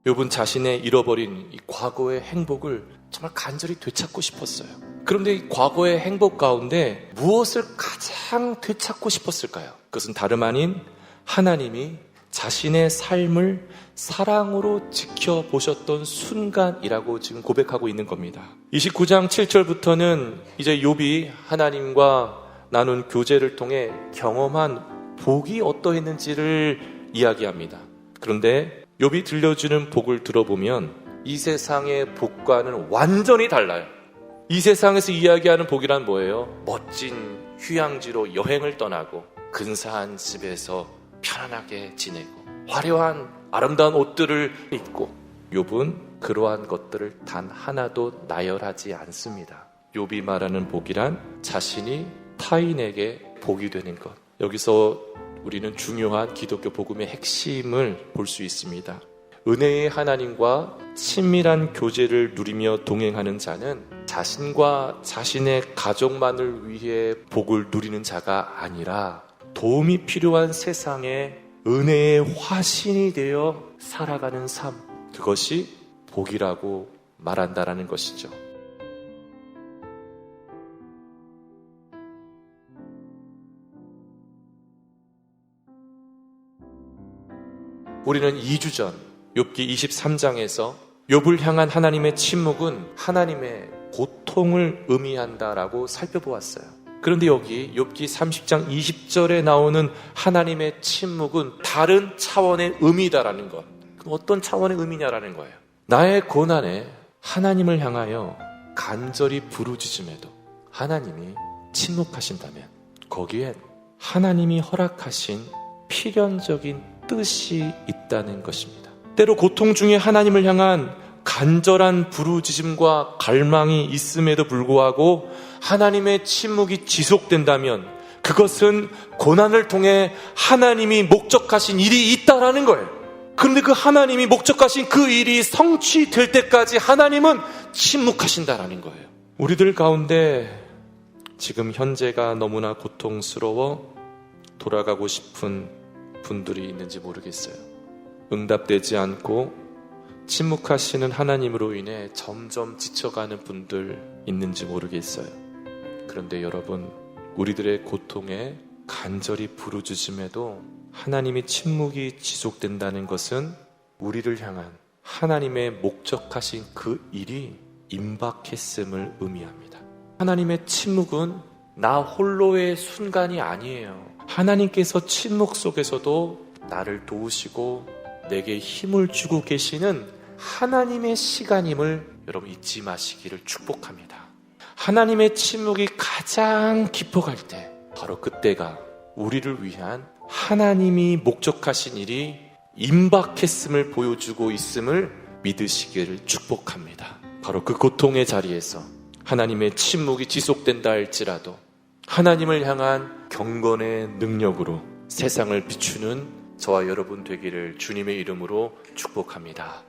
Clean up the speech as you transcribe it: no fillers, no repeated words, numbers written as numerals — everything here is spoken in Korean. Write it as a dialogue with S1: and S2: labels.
S1: 욥은 자신의 잃어버린 이 과거의 행복을 정말 간절히 되찾고 싶었어요. 그런데 이 과거의 행복 가운데 무엇을 가장 되찾고 싶었을까요? 그것은 다름 아닌 하나님이 자신의 삶을 사랑으로 지켜보셨던 순간이라고 지금 고백하고 있는 겁니다. 29장 7절부터는 이제 욥이 하나님과 나눈 교제를 통해 경험한 복이 어떠했는지를 이야기합니다. 그런데 욥이 들려주는 복을 들어보면 이 세상의 복과는 완전히 달라요. 이 세상에서 이야기하는 복이란 뭐예요? 멋진 휴양지로 여행을 떠나고 근사한 집에서 편안하게 지내고 화려한 아름다운 옷들을 입고, 욥은 그러한 것들을 단 하나도 나열하지 않습니다. 욥이 말하는 복이란 자신이 타인에게 복이 되는 것. 여기서 우리는 중요한 기독교 복음의 핵심을 볼 수 있습니다. 은혜의 하나님과 친밀한 교제를 누리며 동행하는 자는 자신과 자신의 가족만을 위해 복을 누리는 자가 아니라 도움이 필요한 세상에 은혜의 화신이 되어 살아가는 삶, 그것이 복이라고 말한다라는 것이죠. 우리는 2주 전 욥기 23장에서 욥을 향한 하나님의 침묵은 하나님의 고통을 의미한다라고 살펴보았어요. 그런데 여기 욥기 30장 20절에 나오는 하나님의 침묵은 다른 차원의 의미다라는 것. 그럼 어떤 차원의 의미냐라는 거예요. 나의 고난에 하나님을 향하여 간절히 부르짖음에도 하나님이 침묵하신다면 거기엔 하나님이 허락하신 필연적인 뜻이 있다는 것입니다. 때로 고통 중에 하나님을 향한 간절한 부르짖음과 갈망이 있음에도 불구하고 하나님의 침묵이 지속된다면 그것은 고난을 통해 하나님이 목적하신 일이 있다라는 거예요. 그런데 그 하나님이 목적하신 그 일이 성취될 때까지 하나님은 침묵하신다라는 거예요. 우리들 가운데 지금 현재가 너무나 고통스러워 돌아가고 싶은 분들이 있는지 모르겠어요. 응답되지 않고 침묵하시는 하나님으로 인해 점점 지쳐가는 분들 있는지 모르겠어요. 그런데 여러분, 우리들의 고통에 간절히 부르짖음에도 하나님의 침묵이 지속된다는 것은 우리를 향한 하나님의 목적하신 그 일이 임박했음을 의미합니다. 하나님의 침묵은 나 홀로의 순간이 아니에요. 하나님께서 침묵 속에서도 나를 도우시고 내게 힘을 주고 계시는 하나님의 시간임을 여러분 잊지 마시기를 축복합니다. 하나님의 침묵이 가장 깊어갈 때 바로 그때가 우리를 위한 하나님이 목적하신 일이 임박했음을 보여주고 있음을 믿으시기를 축복합니다. 바로 그 고통의 자리에서 하나님의 침묵이 지속된다 할지라도 하나님을 향한 경건의 능력으로 세상을 비추는 저와 여러분 되기를 주님의 이름으로 축복합니다.